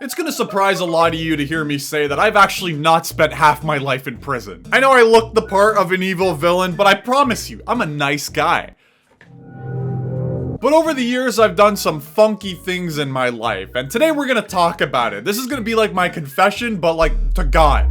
It's gonna surprise a lot of you to hear me say that I've actually not spent half my life in prison. I know I look the part of an evil villain, but I promise you, I'm a nice guy. But over the years, I've done some funky things in my life, and today we're gonna talk about it. This is gonna be like my confession, but like to God.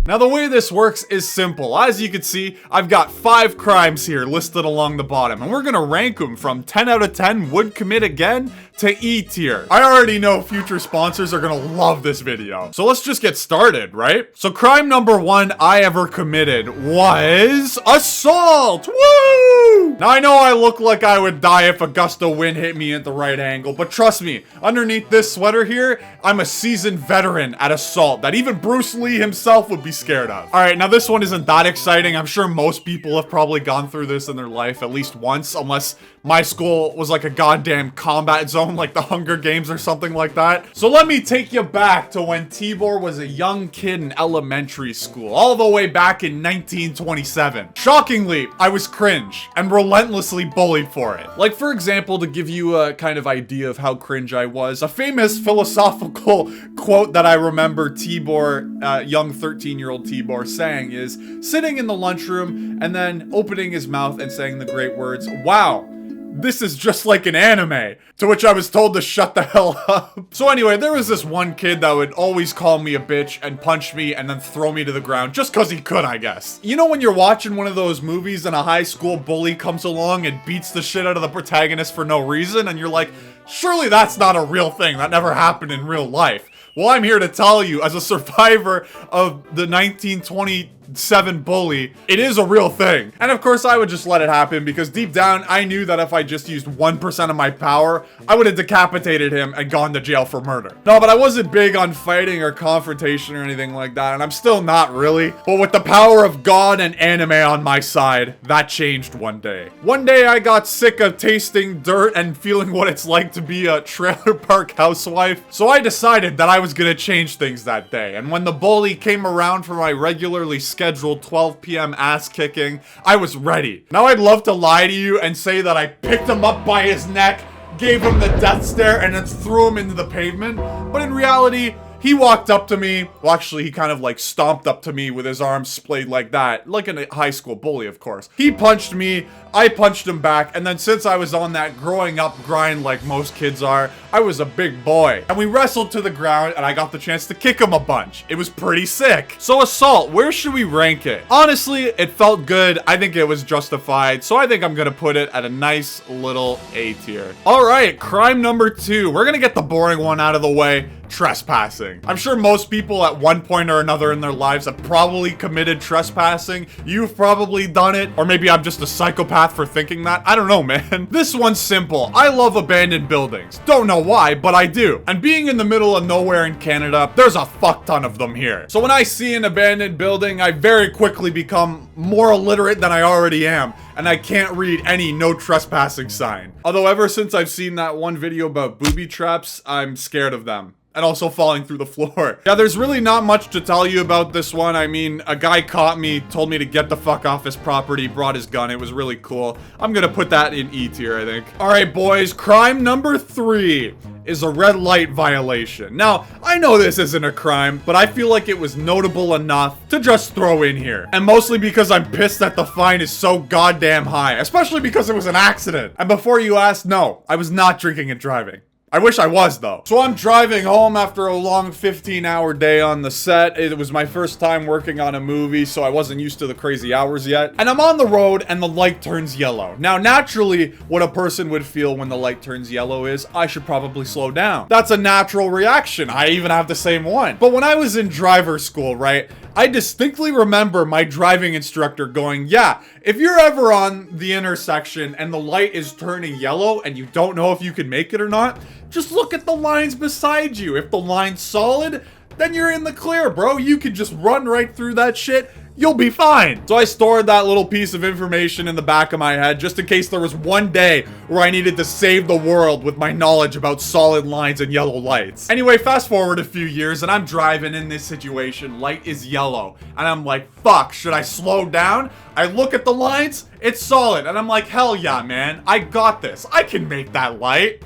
Now the way this works is simple. As you can see, I've got 5 crimes here listed along the bottom, and we're gonna rank them from 10 out of 10 would commit again to E tier. I already know future sponsors are gonna love this video. So let's just get started, right? So crime number 1 I ever committed was assault! Woo! Now I know I look like I would die if a gust of wind hit me at the right angle, but trust me, underneath this sweater here, I'm a seasoned veteran at assault that even Bruce Lee himself would be scared of. Alright, now this one isn't that exciting. I'm sure most people have probably gone through this in their life at least once, unless my school was like a goddamn combat zone like the Hunger Games or something like that. So let me take you back to when Tibor was a young kid in elementary school, all the way back in 1927. Shockingly, I was cringe and relentlessly bullied for it. Like, for example, to give you a kind of idea of how cringe I was, a famous philosophical quote that I remember Tibor, young 13-year-old Tibor saying is sitting in the lunchroom and then opening his mouth and saying the great words, "Wow, this is just like an anime," to which I was told to shut the hell up. So anyway, there was this one kid that would always call me a bitch and punch me and then throw me to the ground just cause he could, I guess. You know when you're watching one of those movies and a high school bully comes along and beats the shit out of the protagonist for no reason, and you're like, surely that's not a real thing, that never happened in real life. Well, I'm here to tell you, as a survivor of the 1927 bully, it is a real thing. And of course, I would just let it happen because deep down, I knew that if I just used 1% of my power, I would have decapitated him and gone to jail for murder. No, but I wasn't big on fighting or confrontation or anything like that, and I'm still not really. But with the power of God and anime on my side, that changed one day. One day, I got sick of tasting dirt and feeling what it's like to be a trailer park housewife, so I decided that I was gonna change things that day. And when the bully came around for my regularly scheduled 12 p.m. ass kicking, I was ready. Now I'd love to lie to you and say that I picked him up by his neck, gave him the death stare, and then threw him into the pavement, but in reality, he walked up to me. Well, actually, he kind of like stomped up to me with his arms splayed like that. Like a high school bully, of course. He punched me, I punched him back, and then since I was on that growing up grind like most kids are, I was a big boy. And we wrestled to the ground, and I got the chance to kick him a bunch. It was pretty sick. So assault, where should we rank it? Honestly, it felt good. I think it was justified, so I think I'm gonna put it at a nice little A tier. All right, crime number 2. We're gonna get the boring one out of the way. Trespassing. I'm sure most people at one point or another in their lives have probably committed trespassing. You've probably done it, or maybe I'm just a psychopath for thinking that. I don't know, man. This one's simple. I love abandoned buildings. Don't know why, but I do. And being in the middle of nowhere in Canada, there's a fuck ton of them here. So when I see an abandoned building, I very quickly become more illiterate than I already am, and I can't read any no trespassing sign. Although ever since I've seen that one video about booby traps, I'm scared of them. And also falling through the floor. Yeah, there's really not much to tell you about this one. I mean, a guy caught me, told me to get the fuck off his property, brought his gun. It was really cool. I'm gonna put that in E tier, I think. All right, boys, crime number 3 is a red light violation. Now, I know this isn't a crime, but I feel like it was notable enough to just throw in here. And mostly because I'm pissed that the fine is so goddamn high, especially because it was an accident. And before you ask, no, I was not drinking and driving. I wish I was, though. So I'm driving home after a long 15-hour day on the set. It was my first time working on a movie, so I wasn't used to the crazy hours yet. And I'm on the road, and the light turns yellow. Now, naturally, what a person would feel when the light turns yellow is, I should probably slow down. That's a natural reaction. I even have the same one. But when I was in driver school, right, I distinctly remember my driving instructor going, yeah, if you're ever on the intersection and the light is turning yellow and you don't know if you can make it or not, just look at the lines beside you. If the line's solid, then you're in the clear, bro. You can just run right through that shit. You'll be fine. So I stored that little piece of information in the back of my head just in case there was one day where I needed to save the world with my knowledge about solid lines and yellow lights. Anyway, fast forward a few years and I'm driving in this situation. Light is yellow. And I'm like, fuck, should I slow down? I look at the lines, it's solid. And I'm like, hell yeah, man. I got this. I can make that light.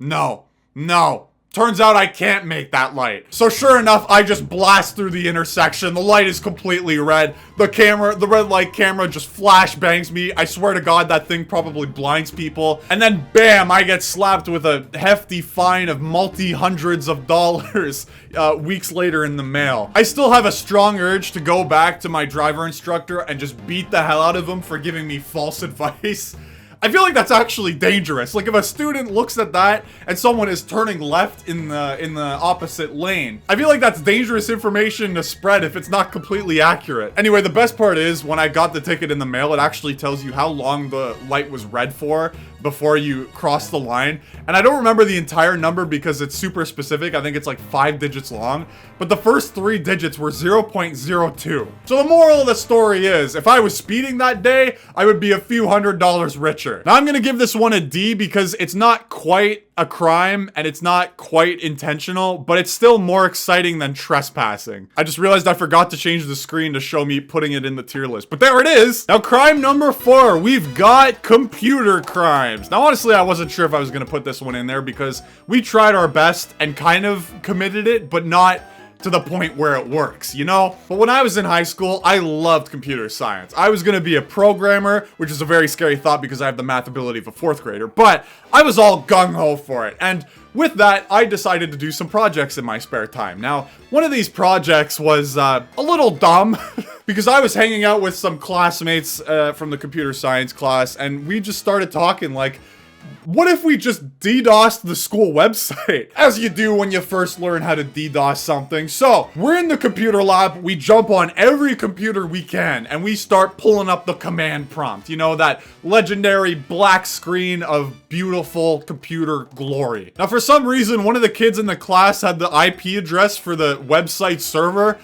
No. No. Turns out I can't make that light. So sure enough, I just blast through the intersection. The light is completely red. The red light camera just flash bangs me. I swear to God, that thing probably blinds people. And then bam, I get slapped with a hefty fine of multi-hundreds of dollars weeks later in the mail. I still have a strong urge to go back to my driver instructor and just beat the hell out of him for giving me false advice. I feel like that's actually dangerous. Like if a student looks at that and someone is turning left in the opposite lane, I feel like that's dangerous information to spread if it's not completely accurate. Anyway, the best part is when I got the ticket in the mail, it actually tells you how long the light was red for before you cross the line. And I don't remember the entire number because it's super specific. I think it's like 5 digits long, but the first 3 digits were 0.02. So the moral of the story is, if I was speeding that day, I would be a few $100s richer. Now I'm gonna give this one a D because it's not quite a crime and it's not quite intentional, but it's still more exciting than trespassing. I just realized I forgot to change the screen to show me putting it in the tier list, but there it is. Now crime number 4, we've got computer crimes. Now honestly, I wasn't sure if I was gonna put this one in there because we tried our best and kind of committed it, but not to the point where it works, you know? But when I was in high school, I loved computer science. I was gonna be a programmer, which is a very scary thought because I have the math ability of a 4th grader, but I was all gung-ho for it. And with that, I decided to do some projects in my spare time. Now, one of these projects was a little dumb because I was hanging out with some classmates from the computer science class, and we just started talking like, what if we just DDoSed the school website? As you do when you first learn how to DDoS something. So, we're in the computer lab, we jump on every computer we can, and we start pulling up the command prompt. You know, that legendary black screen of beautiful computer glory. Now, for some reason, one of the kids in the class had the IP address for the website server.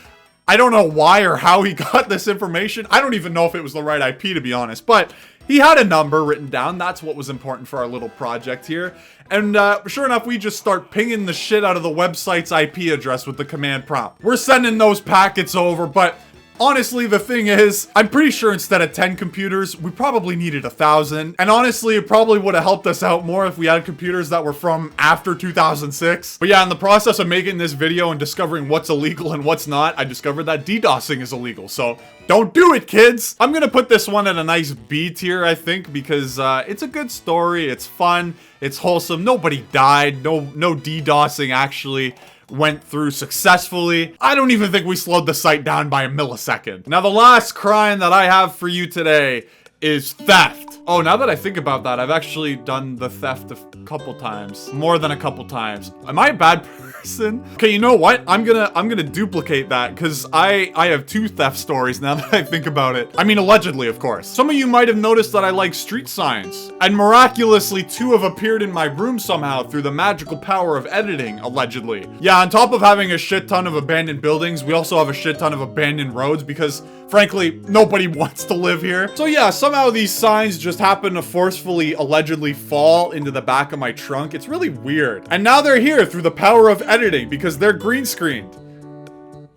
I don't know why or how he got this information. I don't even know if it was the right IP, to be honest, but he had a number written down. That's what was important for our little project here. And sure enough, we just start pinging the shit out of the website's IP address with the command prompt. We're sending those packets over, but honestly, the thing is, I'm pretty sure instead of 10 computers, we probably needed 1,000. And honestly, it probably would have helped us out more if we had computers that were from after 2006. But yeah, in the process of making this video and discovering what's illegal and what's not, I discovered that DDoSing is illegal. So don't do it, kids. I'm gonna put this one at a nice B tier, I think, because it's a good story. It's fun. It's wholesome. Nobody died. No DDoSing actually went through successfully. I don't even think we slowed the site down by a millisecond. Now, the last crime that I have for you today is theft. Oh, now that I think about that, I've actually done the theft a couple times. More than a couple times. Am I a bad person? Okay, you know what? I'm gonna duplicate that because I have 2 theft stories now that I think about it. I mean, allegedly, of course. Some of you might have noticed that I like street signs. And miraculously, 2 have appeared in my room somehow through the magical power of editing, allegedly. Yeah, on top of having a shit ton of abandoned buildings, we also have a shit ton of abandoned roads because, frankly, nobody wants to live here. So yeah, somehow these signs just happen to forcefully, allegedly fall into the back of my trunk. It's really weird. And now they're here through the power of editing because they're green screened.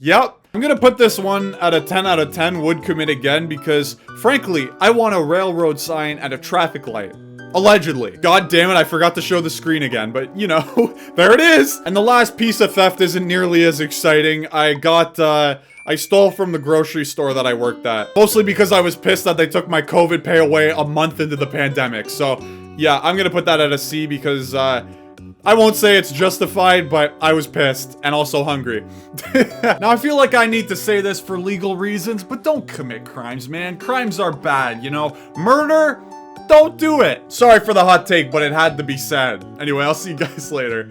Yep. I'm gonna put this one at a 10 out of 10, would commit again, because frankly, I want a railroad sign at a traffic light. Allegedly. God damn it, I forgot to show the screen again, but you know, there it is. And the last piece of theft isn't nearly as exciting. I stole from the grocery store that I worked at. Mostly because I was pissed that they took my COVID pay away a month into the pandemic. So yeah, I'm gonna put that at a C because I won't say it's justified, but I was pissed and also hungry. Now, I feel like I need to say this for legal reasons, but don't commit crimes, man. Crimes are bad, you know? Murder? Don't do it. Sorry for the hot take, but it had to be said. Anyway, I'll see you guys later.